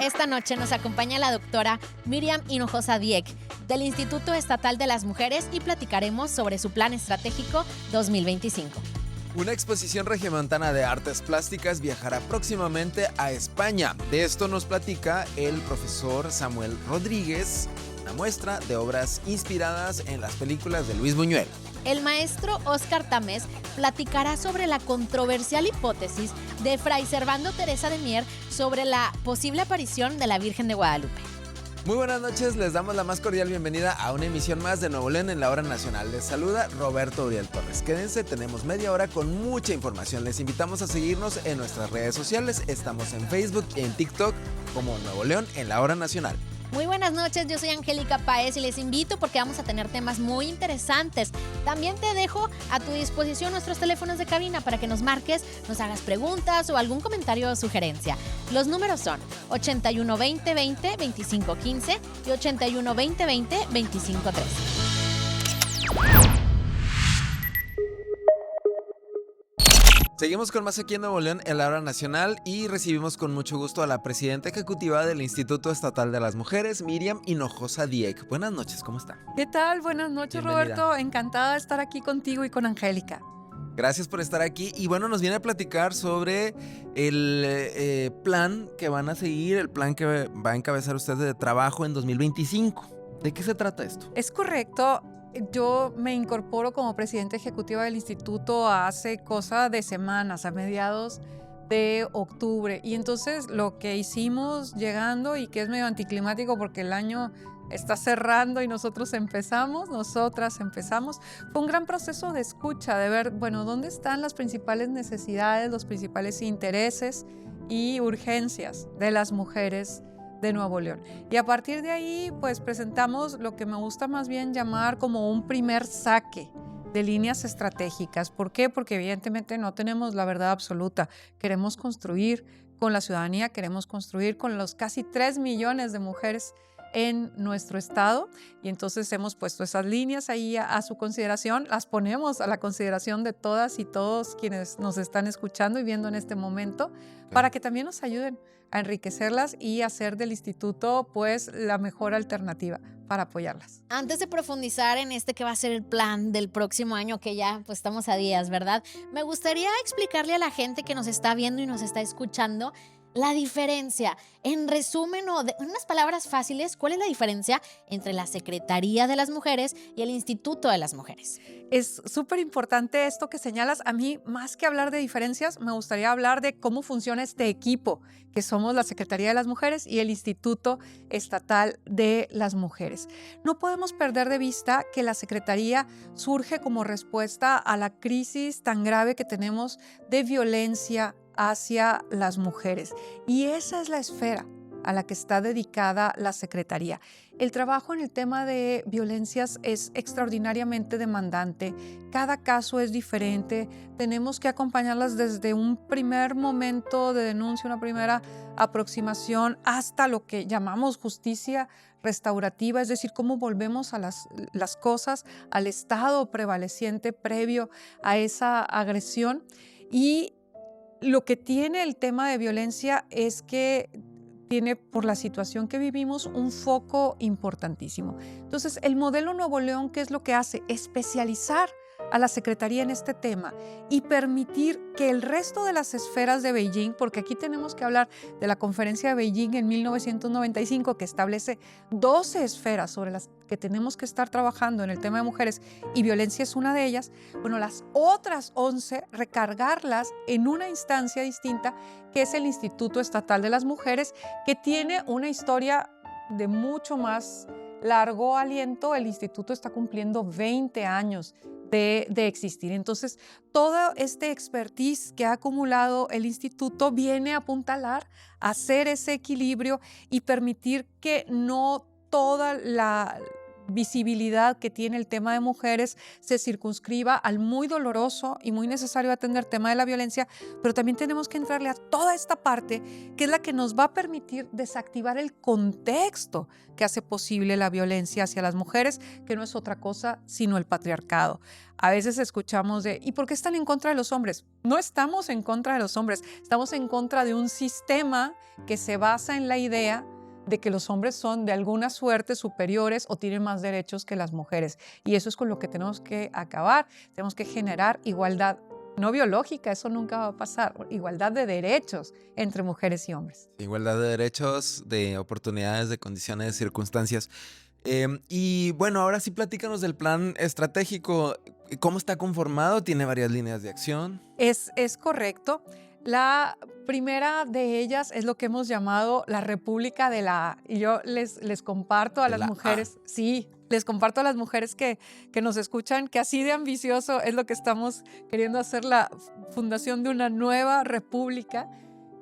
Esta noche nos acompaña la doctora Miriam Hinojosa Dieck del Instituto Estatal de las Mujeres y platicaremos sobre su plan estratégico 2025. Una exposición regiomontana de artes plásticas viajará próximamente a España. De esto nos platica el profesor Samuel Rodríguez, una muestra de obras inspiradas en las películas de Luis Buñuel. El maestro Óscar Tamés platicará sobre la controversial hipótesis de Fray Servando Teresa de Mier sobre la posible aparición de la Virgen de Guadalupe. Muy buenas noches, les damos la más cordial bienvenida a una emisión más de Nuevo León en la Hora Nacional. Les saluda Roberto Uriel Torres. Quédense, tenemos media hora con mucha información. Les invitamos a seguirnos en nuestras redes sociales. Estamos en Facebook y en TikTok como Nuevo León en la Hora Nacional. Muy buenas noches, yo soy Angélica Páez y les invito porque vamos a tener temas muy interesantes. También te dejo a tu disposición nuestros teléfonos de cabina para que nos marques, nos hagas preguntas o algún comentario o sugerencia. Los números son 81 20 20 25 15 y 81 20 20 25 13. Seguimos con más aquí en Nuevo León en la Hora Nacional y recibimos con mucho gusto a la presidenta ejecutiva del Instituto Estatal de las Mujeres, Miriam Hinojosa Dieck. Buenas noches, ¿cómo está? ¿Qué tal? Buenas noches, Bienvenida. Roberto. Encantada de estar aquí contigo y con Angélica. Gracias por estar aquí y bueno, nos viene a platicar sobre el plan que van a seguir, el plan que va a encabezar usted de trabajo en 2025. ¿De qué se trata esto? Es correcto. Yo me incorporo como presidenta ejecutiva del instituto hace cosa de semanas, a mediados de octubre. Y entonces lo que hicimos llegando, y que es medio anticlimático porque el año está cerrando y nosotras empezamos, fue un gran proceso de escucha, de ver, bueno, dónde están las principales necesidades, los principales intereses y urgencias de las mujeres de Nuevo León. Y a partir de ahí, pues presentamos lo que me gusta más bien llamar como un primer saque de líneas estratégicas. ¿Por qué? Porque evidentemente no tenemos la verdad absoluta. Queremos construir con la ciudadanía, queremos construir con los casi 3 millones de mujeres en nuestro estado, y entonces hemos puesto esas líneas ahí a su consideración, las ponemos a la consideración de todas y todos quienes nos están escuchando y viendo en este momento, para que también nos ayuden a enriquecerlas y hacer del instituto pues la mejor alternativa para apoyarlas. Antes de profundizar en que va a ser el plan del próximo año, que ya pues estamos a días, ¿verdad? Me gustaría explicarle a la gente que nos está viendo y nos está escuchando la diferencia. En resumen, o en unas palabras fáciles, ¿cuál es la diferencia entre la Secretaría de las Mujeres y el Instituto de las Mujeres? Es súper importante esto que señalas. A mí, más que hablar de diferencias, me gustaría hablar de cómo funciona este equipo, que somos la Secretaría de las Mujeres y el Instituto Estatal de las Mujeres. No podemos perder de vista que la Secretaría surge como respuesta a la crisis tan grave que tenemos de violencia hacia las mujeres. Y esa es la esfera a la que está dedicada la Secretaría. El trabajo en el tema de violencias es extraordinariamente demandante. Cada caso es diferente. Tenemos que acompañarlas desde un primer momento de denuncia, una primera aproximación, hasta lo que llamamos justicia restaurativa, es decir, cómo volvemos a las cosas al estado prevaleciente previo a esa agresión. Y lo que tiene el tema de violencia es que tiene, por la situación que vivimos, un foco importantísimo. Entonces, el modelo Nuevo León, ¿qué es lo que hace? Especializar a la Secretaría en este tema y permitir que el resto de las esferas de Beijing, porque aquí tenemos que hablar de la Conferencia de Beijing en 1995, que establece 12 esferas sobre las que tenemos que estar trabajando en el tema de mujeres, y violencia es una de ellas. Bueno, las otras 11 recargarlas en una instancia distinta, que es el Instituto Estatal de las Mujeres, que tiene una historia de mucho más largo aliento. El instituto está cumpliendo 20 años de existir. Entonces, todo este expertise que ha acumulado el instituto viene a apuntalar, a hacer ese equilibrio y permitir que no toda visibilidad que tiene el tema de mujeres se circunscriba al muy doloroso y muy necesario atender tema de la violencia, pero también tenemos que entrarle a toda esta parte que es la que nos va a permitir desactivar el contexto que hace posible la violencia hacia las mujeres, que no es otra cosa sino el patriarcado. A veces escuchamos de, ¿y por qué están en contra de los hombres? No estamos en contra de los hombres, estamos en contra de un sistema que se basa en la idea de que los hombres son de alguna suerte superiores o tienen más derechos que las mujeres. Y eso es con lo que tenemos que acabar. Tenemos que generar igualdad, no biológica, eso nunca va a pasar, igualdad de derechos entre mujeres y hombres. Igualdad de derechos, de oportunidades, de condiciones, de circunstancias. Y bueno, ahora sí platícanos del plan estratégico. ¿Cómo está conformado? ¿Tiene varias líneas de acción? Es correcto. La primera de ellas es lo que hemos llamado la República de la A. Y yo les comparto a las mujeres, sí, les comparto a las mujeres que nos escuchan que así de ambicioso es lo que estamos queriendo hacer, la fundación de una nueva república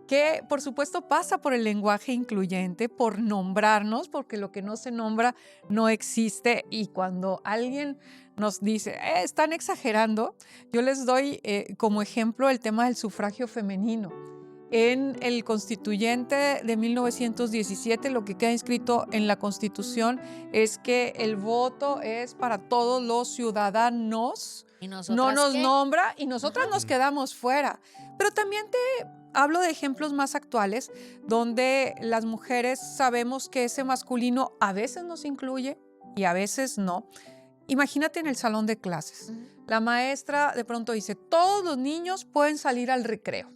que por supuesto pasa por el lenguaje incluyente, por nombrarnos, porque lo que no se nombra no existe. Y cuando alguien nos dice, están exagerando, yo les doy como ejemplo el tema del sufragio femenino. En el Constituyente de 1917, lo que queda inscrito en la Constitución es que el voto es para todos los ciudadanos. ¿Y no nos nombra y nosotras nos quedamos fuera. Pero también te hablo de ejemplos más actuales, donde las mujeres sabemos que ese masculino a veces nos incluye y a veces no. Imagínate en el salón de clases. La maestra de pronto dice, todos los niños pueden salir al recreo.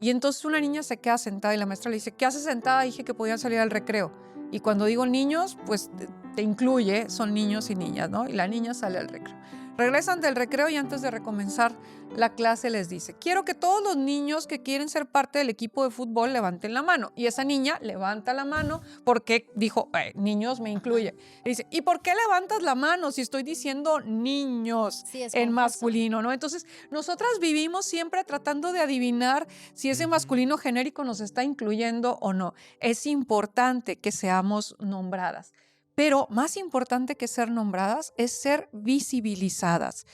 Y entonces una niña se queda sentada y la maestra le dice, ¿qué haces sentada? Dije que podían salir al recreo. Y cuando digo niños, pues te incluye, son niños y niñas, ¿no? Y la niña sale al recreo. Regresan del recreo y antes de recomenzar la clase les dice, quiero que todos los niños que quieren ser parte del equipo de fútbol levanten la mano. Y esa niña levanta la mano porque dijo, niños me incluye. Y dice, ¿y por qué levantas la mano si estoy diciendo niños en masculino, ¿no? Entonces, nosotras vivimos siempre tratando de adivinar si ese masculino genérico nos está incluyendo o no. Es importante que seamos nombradas. Pero más importante que ser nombradas es ser visibilizadas.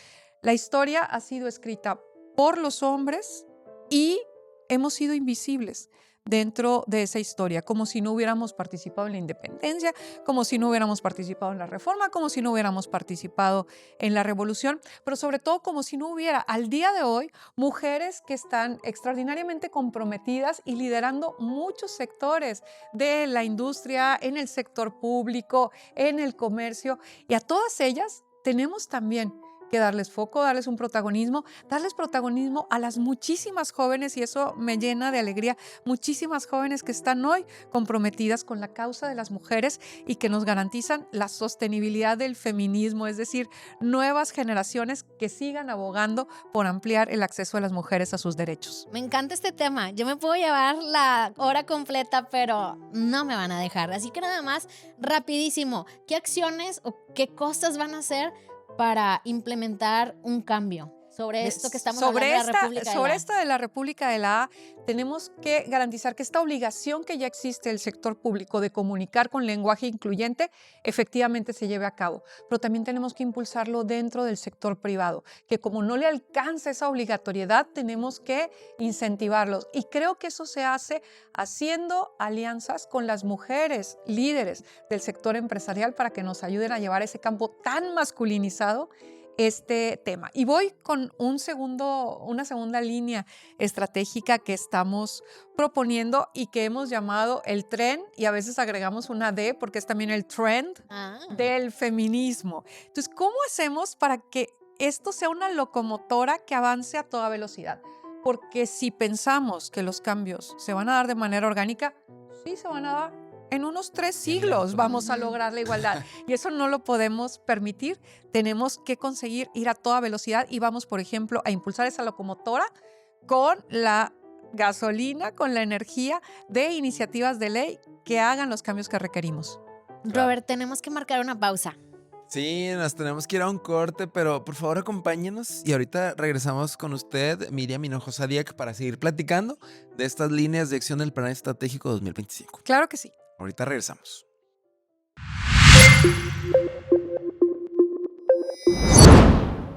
La historia ha sido escrita por los hombres y hemos sido invisibles dentro de esa historia, como si no hubiéramos participado en la independencia, como si no hubiéramos participado en la reforma, como si no hubiéramos participado en la revolución, pero sobre todo como si no hubiera al día de hoy mujeres que están extraordinariamente comprometidas y liderando muchos sectores de la industria, en el sector público, en el comercio, y a todas ellas tenemos también que darles foco, darles protagonismo a las muchísimas jóvenes, y eso me llena de alegría, muchísimas jóvenes que están hoy comprometidas con la causa de las mujeres y que nos garantizan la sostenibilidad del feminismo, es decir, nuevas generaciones que sigan abogando por ampliar el acceso de las mujeres a sus derechos. Me encanta este tema, yo me puedo llevar la hora completa, pero no me van a dejar, así que nada más, rapidísimo, ¿qué acciones o qué cosas van a hacer para implementar un cambio sobre esto que estamos hablando de la República de la A? Sobre esta de la República de la A, tenemos que garantizar que esta obligación que ya existe del sector público de comunicar con lenguaje incluyente efectivamente se lleve a cabo. Pero también tenemos que impulsarlo dentro del sector privado, que como no le alcanza esa obligatoriedad, tenemos que incentivarlos. Y creo que eso se hace haciendo alianzas con las mujeres líderes del sector empresarial para que nos ayuden a llevar ese campo tan masculinizado este tema. Y voy con una segunda línea estratégica que estamos proponiendo y que hemos llamado el tren, y a veces agregamos una D porque es también el trend del feminismo. Entonces, ¿cómo hacemos para que esto sea una locomotora que avance a toda velocidad? Porque si pensamos que los cambios se van a dar de manera orgánica, sí se van a dar. En unos 3 siglos vamos a lograr la igualdad y eso no lo podemos permitir. Tenemos que conseguir ir a toda velocidad y vamos, por ejemplo, a impulsar esa locomotora con la gasolina, con la energía de iniciativas de ley que hagan los cambios que requerimos. Robert, tenemos que marcar una pausa. Sí, nos tenemos que ir a un corte, pero por favor acompáñenos y ahorita regresamos con usted, Miriam Hinojosa Dieck, para seguir platicando de estas líneas de acción del Plan Estratégico 2025. Claro que sí. Ahorita regresamos.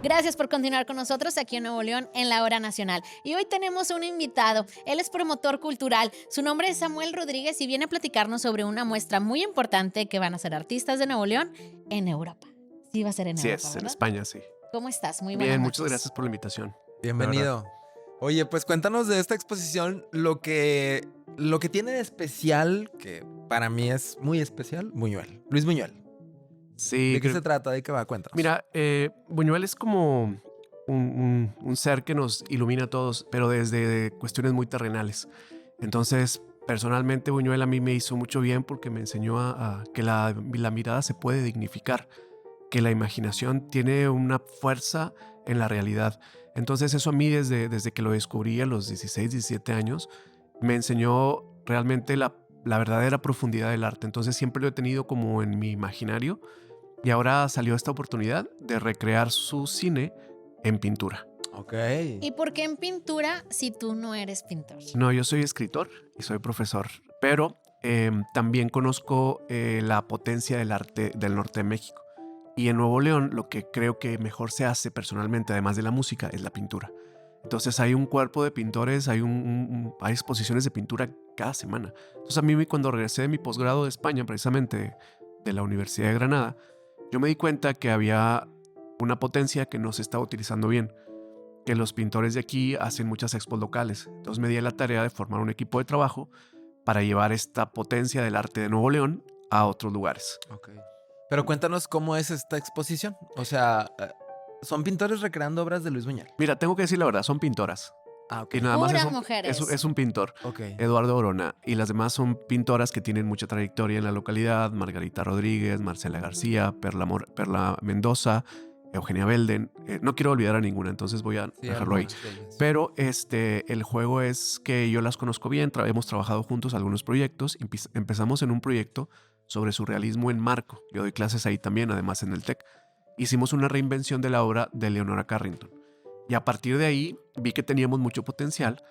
Gracias por continuar con nosotros aquí en Nuevo León en la Hora Nacional. Y hoy tenemos un invitado. Él es promotor cultural. Su nombre es Samuel Rodríguez y viene a platicarnos sobre una muestra muy importante que van a ser artistas de Nuevo León en Europa. Sí, va a ser en Europa, Sí, ¿verdad? en España, sí. ¿Cómo estás? Muy buenas Bien, noches. muchas gracias por la invitación. Bienvenido. Oye, pues cuéntanos de esta exposición, lo que tiene de especial, que para mí es muy especial, Buñuel. Luis Buñuel. Sí, ¿De qué se trata? ¿De qué va? Cuéntanos. Mira, Buñuel es como un ser que nos ilumina a todos, pero desde cuestiones muy terrenales. Entonces, personalmente, Buñuel a mí me hizo mucho bien porque me enseñó a que la mirada se puede dignificar, que la imaginación tiene una fuerza en la realidad. Entonces, eso a mí desde que lo descubrí a los 16, 17 años, me enseñó realmente la verdadera profundidad del arte. Entonces, siempre lo he tenido como en mi imaginario. Y ahora salió esta oportunidad de recrear su cine en pintura. Ok. ¿Y por qué en pintura si tú no eres pintor? No, yo soy escritor y soy profesor, pero también conozco la potencia del arte del norte de México. Y en Nuevo León lo que creo que mejor se hace personalmente, además de la música, es la pintura. Entonces hay un cuerpo de pintores, hay exposiciones de pintura cada semana. Entonces a mí cuando regresé de mi posgrado de España, precisamente de la Universidad de Granada, yo me di cuenta que había una potencia que no se estaba utilizando bien, que los pintores de aquí hacen muchas expos locales. Entonces me di a la tarea de formar un equipo de trabajo para llevar esta potencia del arte de Nuevo León a otros lugares. Ok. Pero cuéntanos cómo es esta exposición. O sea, ¿son pintores recreando obras de Luis Buñuel? Mira, tengo que decir la verdad, son pintoras. Ah, ok. Y nada más Puras mujeres. es un pintor, Ok. Eduardo Orona, y las demás son pintoras que tienen mucha trayectoria en la localidad: Margarita Rodríguez, Marcela García, Perla Mendoza, Eugenia Belden. No quiero olvidar a ninguna, entonces voy a Sí, dejarlo ahí. algunas de ellas. Pero el juego es que yo las conozco bien, hemos trabajado juntos algunos proyectos. Empezamos en un proyecto sobre surrealismo en marco. Yo doy clases ahí también, además en el TEC. Hicimos una reinvención de la obra de Leonora Carrington. Y a partir de ahí vi que teníamos mucho potencial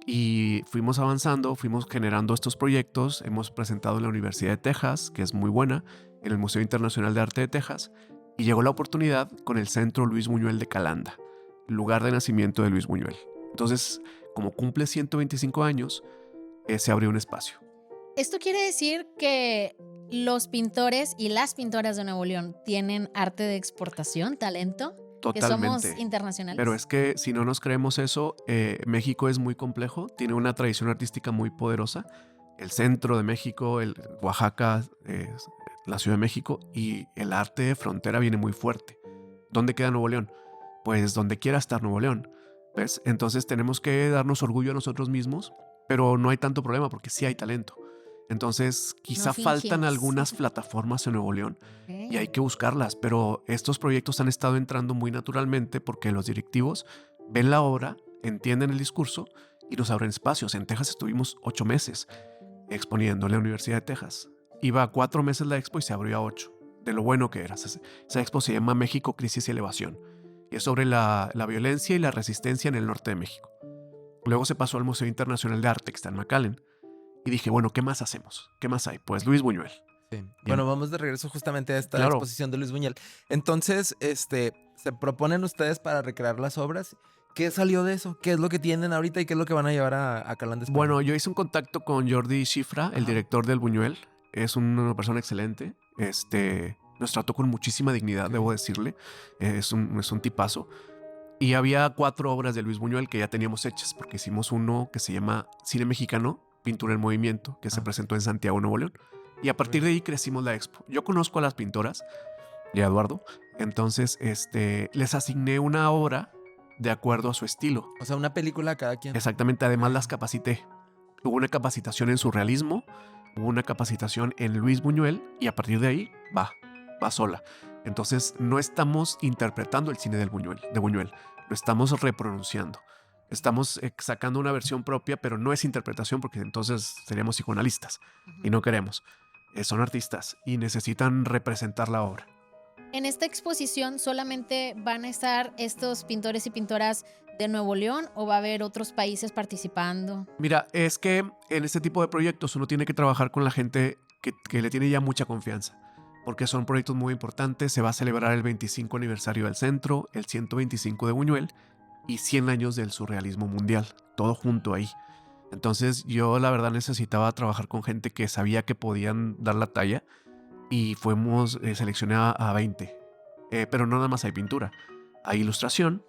y fuimos avanzando, fuimos generando estos proyectos. Hemos presentado en la Universidad de Texas, que es muy buena, en el Museo Internacional de Arte de Texas, y llegó la oportunidad con el Centro Luis Buñuel de Calanda, lugar de nacimiento de Luis Buñuel. Entonces, como cumple 125 años, se abrió un espacio. ¿Esto quiere decir que los pintores y las pintoras de Nuevo León tienen arte de exportación, talento? Totalmente. Que somos internacionales. Pero es que si no nos creemos eso, México es muy complejo, tiene una tradición artística muy poderosa. El centro de México, Oaxaca, la Ciudad de México, y el arte de frontera viene muy fuerte. ¿Dónde queda Nuevo León? Pues donde quiera estar Nuevo León. ¿Ves? Entonces tenemos que darnos orgullo a nosotros mismos, pero no hay tanto problema porque sí hay talento. Entonces quizá No faltan fingimos. algunas plataformas en Nuevo León. Ok. Y hay que buscarlas, pero estos proyectos han estado entrando muy naturalmente porque los directivos ven la obra, entienden el discurso y nos abren espacios. En Texas estuvimos 8 meses exponiendo en la Universidad de Texas. Iba a 4 meses la expo y se abrió a 8, de lo bueno que era. Esa expo se llama México, Crisis y Elevación, y es sobre la violencia y la resistencia en el norte de México. Luego se pasó al Museo Internacional de Arte, que está en McAllen, y dije, bueno, ¿qué más hacemos? ¿Qué más hay? Pues Luis Buñuel. Sí. Bueno, vamos de regreso justamente a esta Claro. exposición de Luis Buñuel. Entonces, se proponen ustedes para recrear las obras. ¿Qué salió de eso? ¿Qué es lo que tienen ahorita y qué es lo que van a llevar a Calanda, España? Bueno, yo hice un contacto con Jordi Schifra, el Ajá. director del Buñuel. Es una persona excelente. Nos trató con muchísima dignidad, debo decirle. Es un tipazo. Y había 4 obras de Luis Buñuel que ya teníamos hechas, porque hicimos uno que se llama Cine Mexicano, Pintura en Movimiento, que se presentó en Santiago, Nuevo León. Y a partir de ahí crecimos la expo. Yo conozco a las pintoras y a Eduardo. Entonces, les asigné una obra de acuerdo a su estilo. O sea, una película a cada quien. Exactamente, además las capacité. Hubo una capacitación en surrealismo, hubo una capacitación en Luis Buñuel y a partir de ahí va sola. Entonces no estamos interpretando el cine de Buñuel, lo estamos repronunciando. Estamos sacando una versión propia, pero no es interpretación porque entonces seríamos psicoanalistas y no queremos. Son artistas y necesitan representar la obra. En esta exposición solamente van a estar estos pintores y pintoras de Nuevo León o va a haber otros países participando. Mira, es que en este tipo de proyectos uno tiene que trabajar con la gente que le tiene ya mucha confianza. porque son proyectos muy importantes. Se va a celebrar el 25 aniversario del centro, el 125 de Buñuel y 100 años del surrealismo mundial, todo junto ahí. Entonces yo la verdad necesitaba trabajar con gente que sabía que podían dar la talla y fuimos seleccioné a 20. Pero no nada más hay pintura, hay ilustración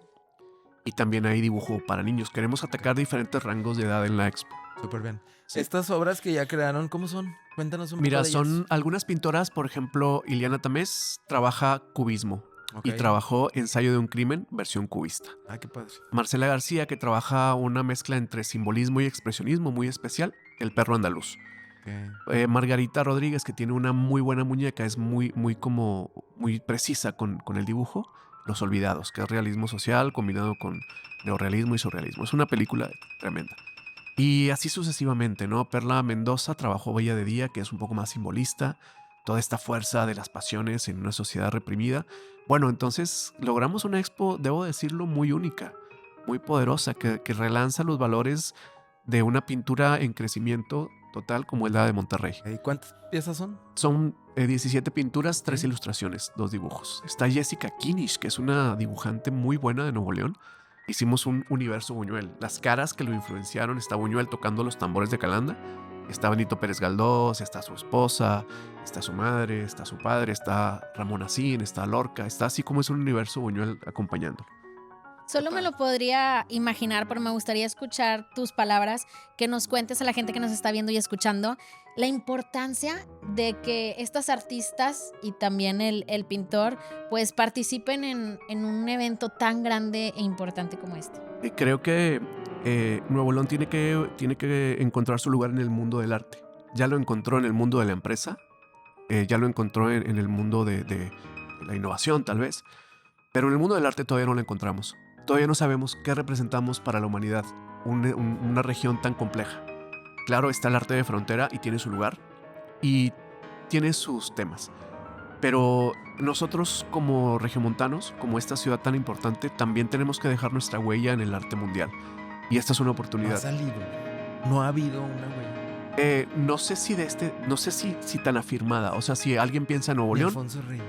y también hay dibujo para niños. Queremos atacar diferentes rangos de edad en la expo. Súper bien. Sí. Estas obras que ya crearon, ¿cómo son? Cuéntanos un Mira, poco de ellas. son algunas pintoras, por ejemplo, Iliana Tamés trabaja cubismo y Ok. trabajó Ensayo de un crimen, versión cubista. Ah, qué padre. Marcela García, que trabaja una mezcla entre simbolismo y expresionismo muy especial, El perro andaluz. Ok. Margarita Rodríguez, que tiene una muy buena muñeca, es muy precisa con el dibujo. Los Olvidados, que es realismo social combinado con neorrealismo y surrealismo. Es una película tremenda. Y así sucesivamente, ¿no? Perla Mendoza trabajó Bella de Día, que es un poco más simbolista. Toda esta fuerza de las pasiones en una sociedad reprimida. Bueno, entonces logramos una expo, debo decirlo, muy única, muy poderosa, que relanza los valores de una pintura en crecimiento total como es la de Monterrey. ¿Y cuántas piezas son? Son 17 pinturas, 3 Sí. ilustraciones, 2 dibujos. Está Jessica Kinish, que es una dibujante muy buena de Nuevo León. Hicimos un universo Buñuel. Las caras que lo influenciaron, está Buñuel tocando los tambores de Calanda. Está Benito Pérez Galdós, está su esposa, está su madre, está su padre, está Ramón Asín, está Lorca. Está así como es un universo Buñuel acompañando. Solo me lo podría imaginar, pero me gustaría escuchar tus palabras, que nos cuentes a la gente que nos está viendo y escuchando la importancia de que estas artistas y también el pintor pues participen en un evento tan grande e importante como este. Y creo que Nuevo León tiene que encontrar su lugar en el mundo del arte. Ya lo encontró en el mundo de la empresa, ya lo encontró en el mundo de la innovación tal vez, pero en el mundo del arte todavía no lo encontramos. Todavía no sabemos qué representamos para la humanidad, una región tan compleja. Claro, está el arte de frontera y tiene su lugar y tiene sus temas. Pero nosotros como regiomontanos, como esta ciudad tan importante, también tenemos que dejar nuestra huella en el arte mundial. Y esta es una No ha oportunidad. salido. No ha habido una huella. No sé si tan afirmada. O sea, si alguien piensa en Nuevo Ni León, Alfonso Reyes.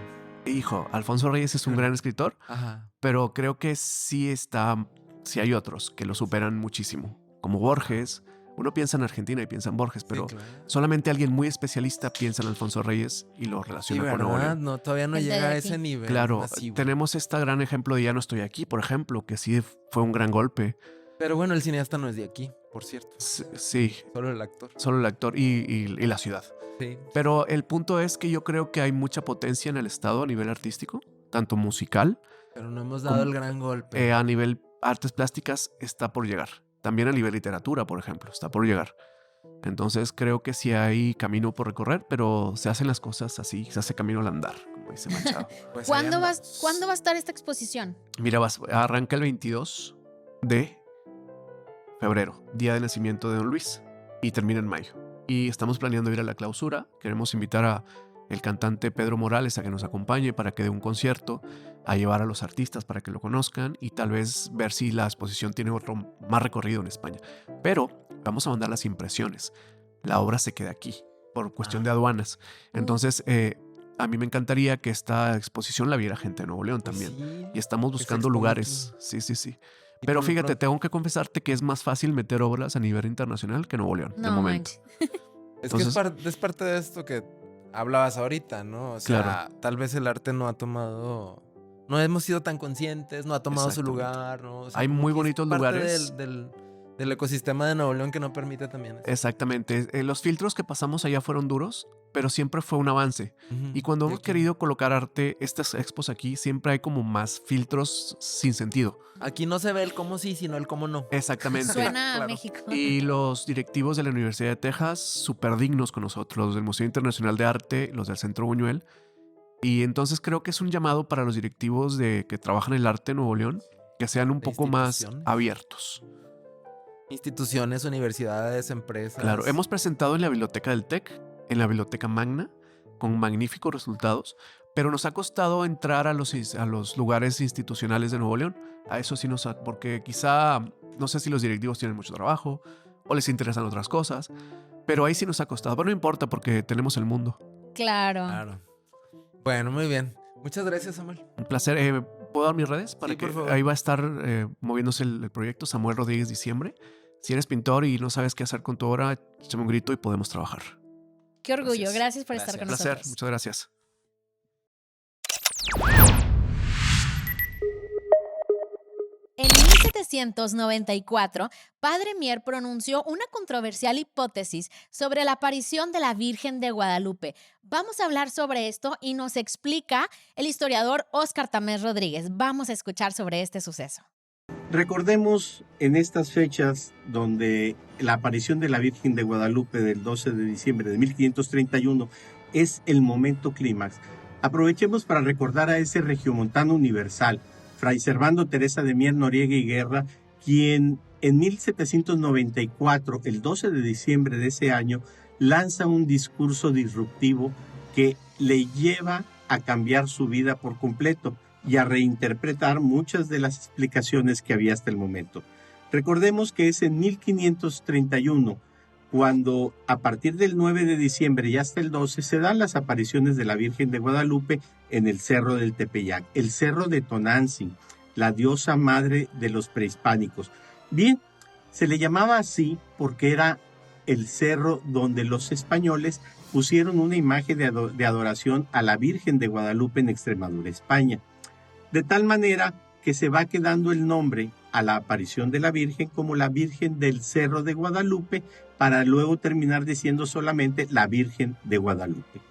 hijo, Alfonso Reyes es un gran escritor, Ajá. pero creo que sí hay otros que lo superan muchísimo, como Borges. Uno piensa en Argentina y piensa en Borges, pero Sí, claro. solamente alguien muy especialista piensa en Alfonso Reyes y lo Sí, relaciona con Nuevo ¿verdad? León. No, todavía no El llega a de ese aquí. nivel. Claro, masivo. tenemos este gran ejemplo de Ya no estoy aquí, por ejemplo, que sí fue un gran golpe. Pero bueno, el cineasta no es de aquí, por cierto. Sí, Solo el actor. solo el actor y la ciudad. Sí. Pero el punto es que yo creo que hay mucha potencia en el estado a nivel artístico, tanto musical, Pero no hemos dado Como- el gran golpe. a nivel artes plásticas está por llegar. También a nivel literatura, por ejemplo, está por llegar. Entonces creo que sí hay camino por recorrer, pero se hacen las cosas así, se hace camino al andar, como dice Machado. Pues ahí ¿Cuándo va andamos. a estar esta exposición? Mira, arranca el 22 de febrero, día de nacimiento de Don Luis, y termina en mayo. Y estamos planeando ir a la clausura. Queremos invitar a el cantante Pedro Morales a que nos acompañe para que dé un concierto, a llevar a los artistas para que lo conozcan y tal vez ver si la exposición tiene otro más recorrido en España. Pero vamos a mandar las impresiones. La obra se queda aquí por cuestión de aduanas. Entonces, a mí me encantaría que esta exposición la viera gente de Nuevo León Pues también. sí, Y estamos que se buscando exponga lugares. aquí. Sí. Y Pero por lo fíjate, pronto- tengo que confesarte que es más fácil meter obras a nivel internacional que Nuevo León, de No momento. manches. Es que Entonces- es parte de esto que hablabas ahorita, ¿no? O sea, Claro. tal vez el arte no ha tomado... No hemos sido tan conscientes, no ha tomado su Exactamente. lugar, ¿no? O sea, Hay como muy que es bonitos parte lugares. del ecosistema de Nuevo León que no permite también eso. Exactamente. Los filtros que pasamos allá fueron duros, pero siempre fue un avance. Ujú. Y cuando Y hemos aquí- querido colocar arte, estas expos aquí, siempre hay como más filtros sin sentido. Aquí no se ve el cómo sí, sino el cómo no. Exactamente. Suena a Claro. México. Y los directivos de la Universidad de Texas, súper dignos con nosotros, los del Museo Internacional de Arte, los del Centro Buñuel. Y entonces creo que es un llamado para los directivos que trabajan el arte en Nuevo León, que sean un De poco más instituciones. abiertos. Instituciones, universidades, empresas. Claro, hemos presentado en la biblioteca del TEC, en la biblioteca Magna, con magníficos resultados, pero nos ha costado entrar a los lugares institucionales de Nuevo León. A eso sí porque quizá, no sé si los directivos tienen mucho trabajo o les interesan otras cosas, pero ahí sí nos ha costado. Pero no importa porque tenemos el mundo. Claro. Claro. Bueno, muy bien. Muchas gracias, Samuel. Un placer. ¿Puedo dar mis redes? Para Sí, por que favor. ahí va a estar moviéndose el proyecto Samuel Rodríguez Diciembre. Si eres pintor y no sabes qué hacer con tu obra, échame un grito y podemos trabajar. Qué orgullo. Gracias. Gracias por estar con Placer, nosotros. muchas gracias. En 1794, Padre Mier pronunció una controversial hipótesis sobre la aparición de la Virgen de Guadalupe. Vamos a hablar sobre esto y nos explica el historiador Óscar Tamés Rodríguez. Vamos a escuchar sobre este suceso. Recordemos en estas fechas donde la aparición de la Virgen de Guadalupe del 12 de diciembre de 1531 es el momento clímax. Aprovechemos para recordar a ese regiomontano universal, Fray Servando Teresa de Mier, Noriega y Guerra, quien en 1794, el 12 de diciembre de ese año, lanza un discurso disruptivo que le lleva a cambiar su vida por completo y a reinterpretar muchas de las explicaciones que había hasta el momento. Recordemos que es en 1531 cuando a partir del 9 de diciembre y hasta el 12 se dan las apariciones de la Virgen de Guadalupe en el Cerro del Tepeyac, el Cerro de Tonantzin, la diosa madre de los prehispánicos. Bien, se le llamaba así porque era el cerro donde los españoles pusieron una imagen de adoración a la Virgen de Guadalupe en Extremadura, España. De tal manera que se va quedando el nombre a la aparición de la Virgen como la Virgen del Cerro de Guadalupe, para luego terminar diciendo solamente la Virgen de Guadalupe.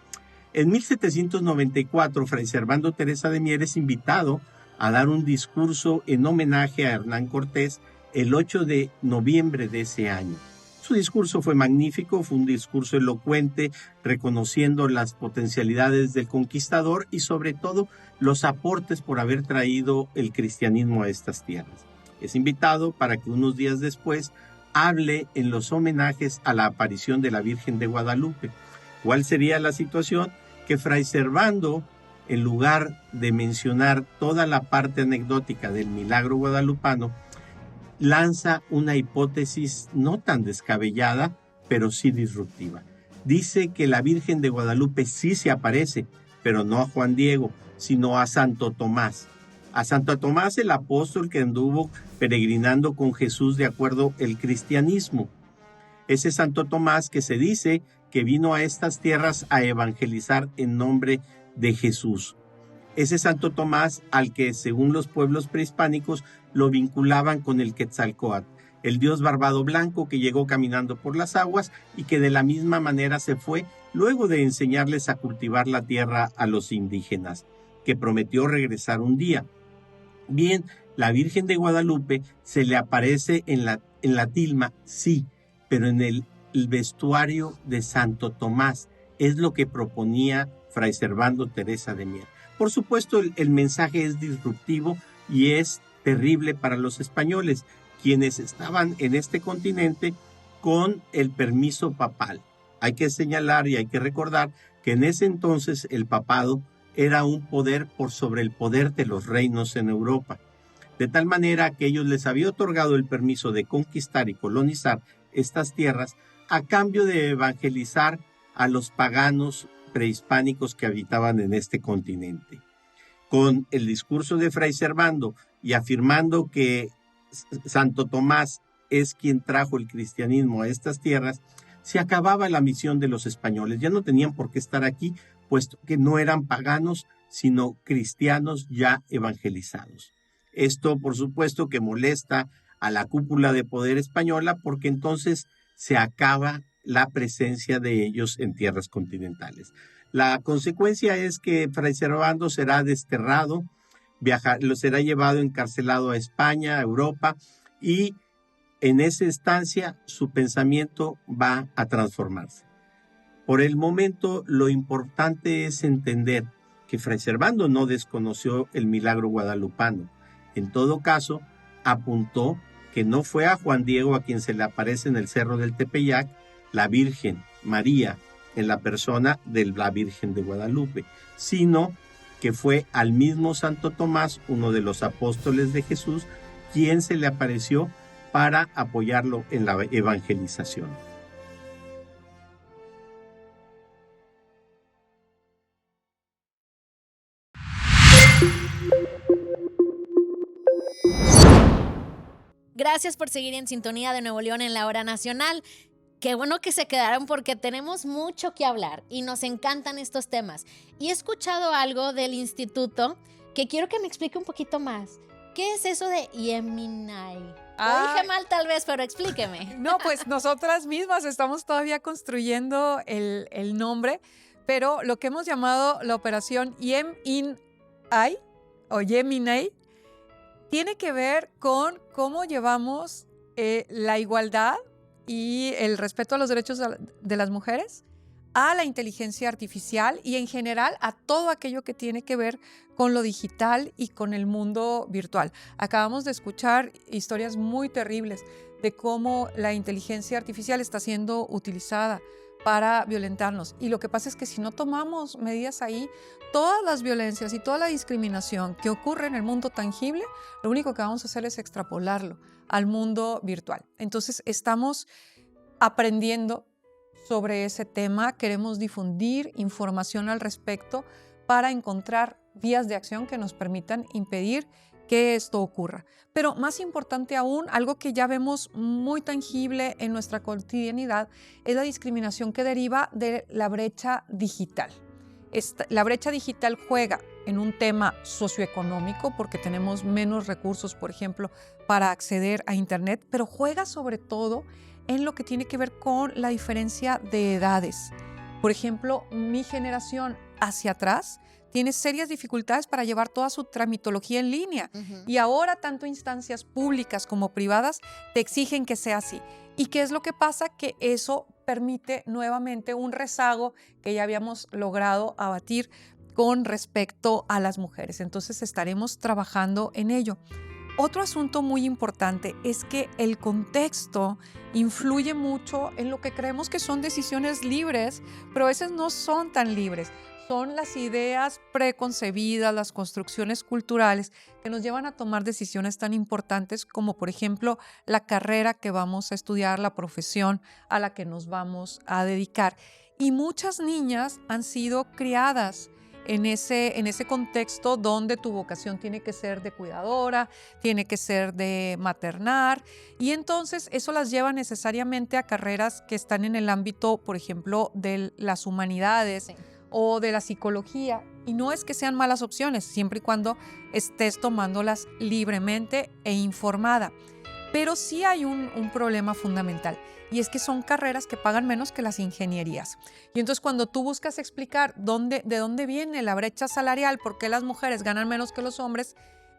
En 1794, Fray Servando Teresa de Mier es invitado a dar un discurso en homenaje a Hernán Cortés el 8 de noviembre de ese año. Su discurso fue magnífico, fue un discurso elocuente, reconociendo las potencialidades del conquistador y sobre todo los aportes por haber traído el cristianismo a estas tierras. Es invitado para que unos días después hable en los homenajes a la aparición de la Virgen de Guadalupe. ¿Cuál sería la situación? Que Fray Servando, en lugar de mencionar toda la parte anecdótica del milagro guadalupano, lanza una hipótesis no tan descabellada, pero sí disruptiva. Dice que la Virgen de Guadalupe sí se aparece, pero no a Juan Diego, sino a Santo Tomás. A Santo Tomás, el apóstol que anduvo peregrinando con Jesús de acuerdo al cristianismo. Ese Santo Tomás que se dice que vino a estas tierras a evangelizar en nombre de Jesús. Ese Santo Tomás al que, según los pueblos prehispánicos, lo vinculaban con el Quetzalcóatl, el dios barbado blanco que llegó caminando por las aguas y que de la misma manera se fue luego de enseñarles a cultivar la tierra a los indígenas, que prometió regresar un día. Bien, la Virgen de Guadalupe se le aparece en la tilma, sí, pero en el vestuario de Santo Tomás. Es lo que proponía Fray Servando Teresa de Mier. Por supuesto, el mensaje es disruptivo y es terrible para los españoles, quienes estaban en este continente con el permiso papal. Hay que señalar y hay que recordar que en ese entonces el papado era un poder por sobre el poder de los reinos en Europa. De tal manera que ellos les había otorgado el permiso de conquistar y colonizar estas tierras a cambio de evangelizar a los paganos prehispánicos que habitaban en este continente. Con el discurso de Fray Servando y afirmando que Santo Tomás es quien trajo el cristianismo a estas tierras, se acababa la misión de los españoles. Ya no tenían por qué estar aquí, puesto que no eran paganos, sino cristianos ya evangelizados. Esto, por supuesto, que molesta a la cúpula de poder española, porque entonces se acaba la presencia de ellos en tierras continentales. La consecuencia es que Fray Servando será desterrado, será llevado encarcelado a España, a Europa, y en esa estancia su pensamiento va a transformarse. Por el momento, lo importante es entender que Fray Servando no desconoció el milagro guadalupano. En todo caso, apuntó que no fue a Juan Diego a quien se le aparece en el Cerro del Tepeyac la Virgen María en la persona de la Virgen de Guadalupe, sino que fue al mismo Santo Tomás, uno de los apóstoles de Jesús, quien se le apareció para apoyarlo en la evangelización. gracias por seguir en sintonía de Nuevo León en la Hora Nacional. Qué bueno que se quedaron porque tenemos mucho que hablar y nos encantan estos temas. Y he escuchado algo del instituto que quiero que me explique un poquito más. ¿Qué es eso de Yeminay? Lo dije mal tal vez, pero explíqueme. No, pues nosotras mismas estamos todavía construyendo el nombre, pero lo que hemos llamado la operación Yeminay o Yeminay tiene que ver con cómo llevamos la igualdad y el respeto a los derechos de las mujeres a la inteligencia artificial y en general a todo aquello que tiene que ver con lo digital y con el mundo virtual. Acabamos de escuchar historias muy terribles de cómo la inteligencia artificial está siendo utilizada para violentarnos. Y lo que pasa es que si no tomamos medidas ahí, todas las violencias y toda la discriminación que ocurre en el mundo tangible, lo único que vamos a hacer es extrapolarlo al mundo virtual. Entonces estamos aprendiendo sobre ese tema, queremos difundir información al respecto para encontrar vías de acción que nos permitan impedir que esto ocurra. Pero más importante aún, algo que ya vemos muy tangible en nuestra cotidianidad es la discriminación que deriva de la brecha digital. La brecha digital juega en un tema socioeconómico porque tenemos menos recursos, por ejemplo, para acceder a Internet, pero juega sobre todo en lo que tiene que ver con la diferencia de edades. Por ejemplo, mi generación hacia atrás tiene serias dificultades para llevar toda su tramitología en línea. Y ahora tanto instancias públicas como privadas te exigen que sea así. ¿Y qué es lo que pasa? Que eso permite nuevamente un rezago que ya habíamos logrado abatir con respecto a las mujeres. Entonces estaremos trabajando en ello. Otro asunto muy importante es que el contexto influye mucho en lo que creemos que son decisiones libres, pero a veces no son tan libres. Son las ideas preconcebidas, las construcciones culturales que nos llevan a tomar decisiones tan importantes como, por ejemplo, la carrera que vamos a estudiar, la profesión a la que nos vamos a dedicar. Y muchas niñas han sido criadas en ese contexto donde tu vocación tiene que ser de cuidadora, tiene que ser de maternar, y entonces eso las lleva necesariamente a carreras que están en el ámbito, por ejemplo, de las humanidades. Sí. O de la psicología, y no es que sean malas opciones, siempre y cuando estés tomándolas libremente e informada. Pero sí hay un problema fundamental, y es que son carreras que pagan menos que las ingenierías. Y entonces cuando tú buscas explicar de dónde viene la brecha salarial, por qué las mujeres ganan menos que los hombres,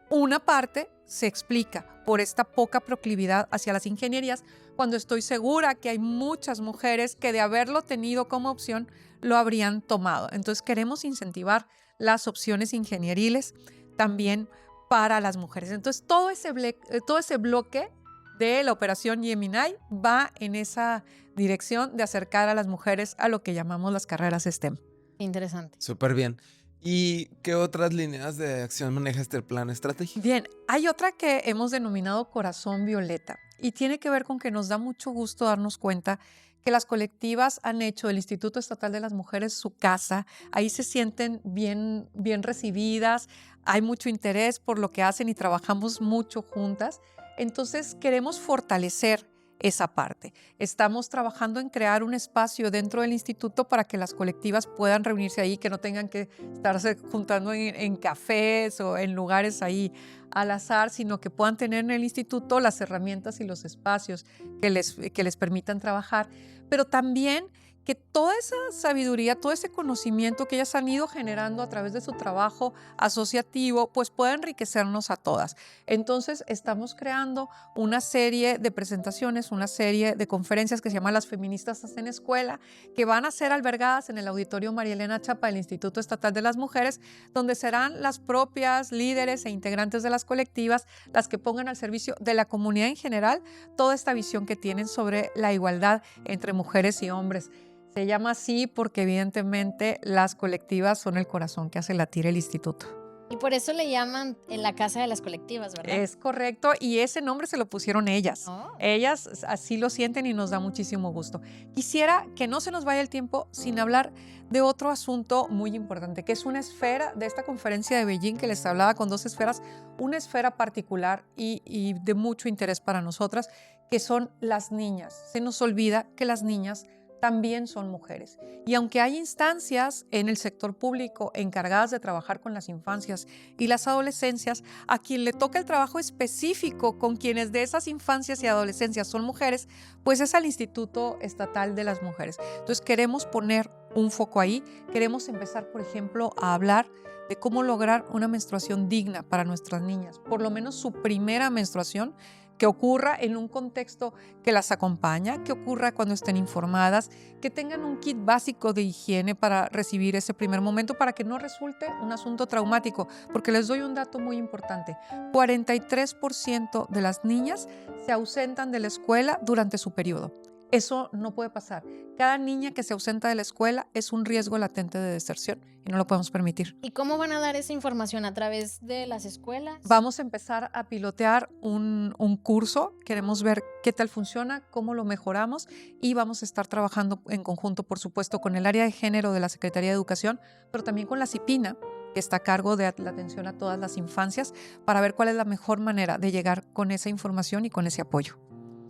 una parte se explica por esta poca proclividad hacia las ingenierías, cuando estoy segura que hay muchas mujeres que de haberlo tenido como opción lo habrían tomado. Entonces queremos incentivar las opciones ingenieriles también para las mujeres. Entonces todo ese bloque de la operación Yeminay va en esa dirección de acercar a las mujeres a lo que llamamos las carreras STEM. Interesante. Súper bien. ¿Y qué otras líneas de acción maneja este plan estratégico? Bien, hay otra que hemos denominado Corazón Violeta y tiene que ver con que nos da mucho gusto darnos cuenta que las colectivas han hecho del Instituto Estatal de las Mujeres su casa. Ahí se sienten bien recibidas, hay mucho interés por lo que hacen y trabajamos mucho juntas. Entonces queremos fortalecer esa parte. Estamos trabajando en crear un espacio dentro del instituto para que las colectivas puedan reunirse ahí, que no tengan que estarse juntando en cafés o en lugares ahí al azar, sino que puedan tener en el instituto las herramientas y los espacios que les permitan trabajar. Pero también que toda esa sabiduría, todo ese conocimiento que ellas han ido generando a través de su trabajo asociativo, pues pueda enriquecernos a todas. Entonces estamos creando una serie de presentaciones, una serie de conferencias que se llaman Las Feministas Hacen Escuela, que van a ser albergadas en el Auditorio María Elena Chapa del Instituto Estatal de las Mujeres, donde serán las propias líderes e integrantes de las colectivas las que pongan al servicio de la comunidad en general toda esta visión que tienen sobre la igualdad entre mujeres y hombres. Se llama así porque evidentemente las colectivas son el corazón que hace latir el instituto. Y por eso le llaman en la casa de las colectivas, ¿verdad? Es correcto, y ese nombre se lo pusieron ellas. Oh. Ellas así lo sienten y nos da muchísimo gusto. Quisiera que no se nos vaya el tiempo sin hablar de otro asunto muy importante, que es una esfera de esta conferencia de Beijing que les hablaba con 2 esferas, una esfera particular y de mucho interés para nosotras, que son las niñas. Se nos olvida que las niñas también son mujeres. Y aunque hay instancias en el sector público encargadas de trabajar con las infancias y las adolescencias, a quien le toca el trabajo específico con quienes de esas infancias y adolescencias son mujeres, pues es al Instituto Estatal de las Mujeres. Entonces queremos poner un foco ahí, queremos empezar, por ejemplo, a hablar de cómo lograr una menstruación digna para nuestras niñas, por lo menos su primera menstruación, que ocurra en un contexto que las acompaña, que ocurra cuando estén informadas, que tengan un kit básico de higiene para recibir ese primer momento, para que no resulte un asunto traumático, porque les doy un dato muy importante: 43% de las niñas se ausentan de la escuela durante su periodo. Eso no puede pasar. Cada niña que se ausenta de la escuela es un riesgo latente de deserción y no lo podemos permitir. ¿Y cómo van a dar esa información? ¿A través de las escuelas? Vamos a empezar a pilotear un curso. Queremos ver qué tal funciona, cómo lo mejoramos, y vamos a estar trabajando en conjunto, por supuesto, con el área de género de la Secretaría de Educación, pero también con la CIPINA, que está a cargo de la atención a todas las infancias, para ver cuál es la mejor manera de llegar con esa información y con ese apoyo.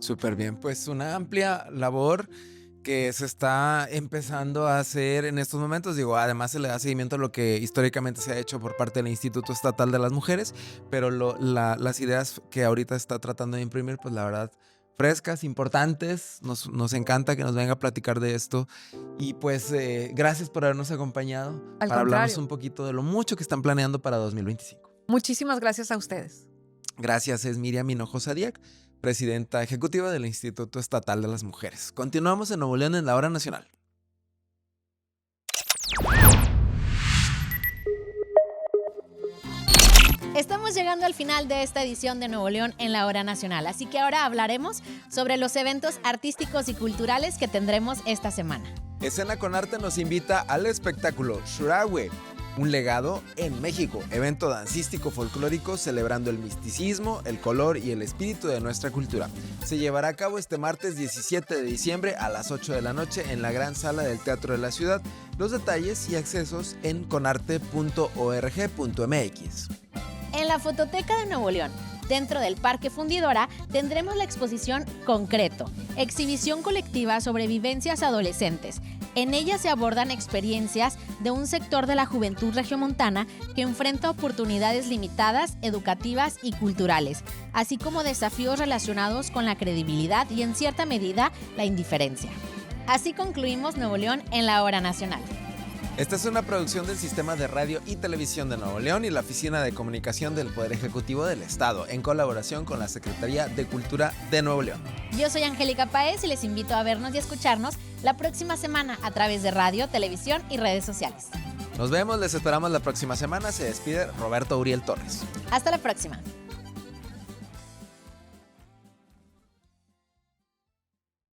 Súper bien, pues una amplia labor que se está empezando a hacer en estos momentos. Digo, además se le da seguimiento a lo que históricamente se ha hecho por parte del Instituto Estatal de las Mujeres, pero las ideas que ahorita está tratando de imprimir, pues la verdad, frescas, importantes. Nos encanta que nos venga a platicar de esto. Y pues gracias por habernos acompañado para hablarnos un poquito de lo mucho que están planeando para 2025. Muchísimas gracias a ustedes. Gracias, es Miriam Hinojosa Díaz, presidenta ejecutiva del Instituto Estatal de las Mujeres. Continuamos en Nuevo León en la Hora Nacional. Estamos llegando al final de esta edición de Nuevo León en la Hora Nacional, así que ahora hablaremos sobre los eventos artísticos y culturales que tendremos esta semana. Escena con Arte nos invita al espectáculo Shurawe, un legado en México, evento dancístico folclórico celebrando el misticismo, el color y el espíritu de nuestra cultura. Se llevará a cabo este martes 17 de diciembre a las 8 de la noche en la gran sala del Teatro de la Ciudad. Los detalles y accesos en conarte.org.mx. En la Fototeca de Nuevo León, dentro del Parque Fundidora, tendremos la exposición Concreto, exhibición colectiva sobre vivencias adolescentes. En ella se abordan experiencias de un sector de la juventud regiomontana que enfrenta oportunidades limitadas, educativas y culturales, así como desafíos relacionados con la credibilidad y, en cierta medida, la indiferencia. Así concluimos Nuevo León en la Hora Nacional. Esta es una producción del Sistema de Radio y Televisión de Nuevo León y la Oficina de Comunicación del Poder Ejecutivo del Estado, en colaboración con la Secretaría de Cultura de Nuevo León. Yo soy Angélica Páez y les invito a vernos y escucharnos la próxima semana a través de radio, televisión y redes sociales. Nos vemos, les esperamos la próxima semana. Se despide Roberto Uriel Torres. Hasta la próxima.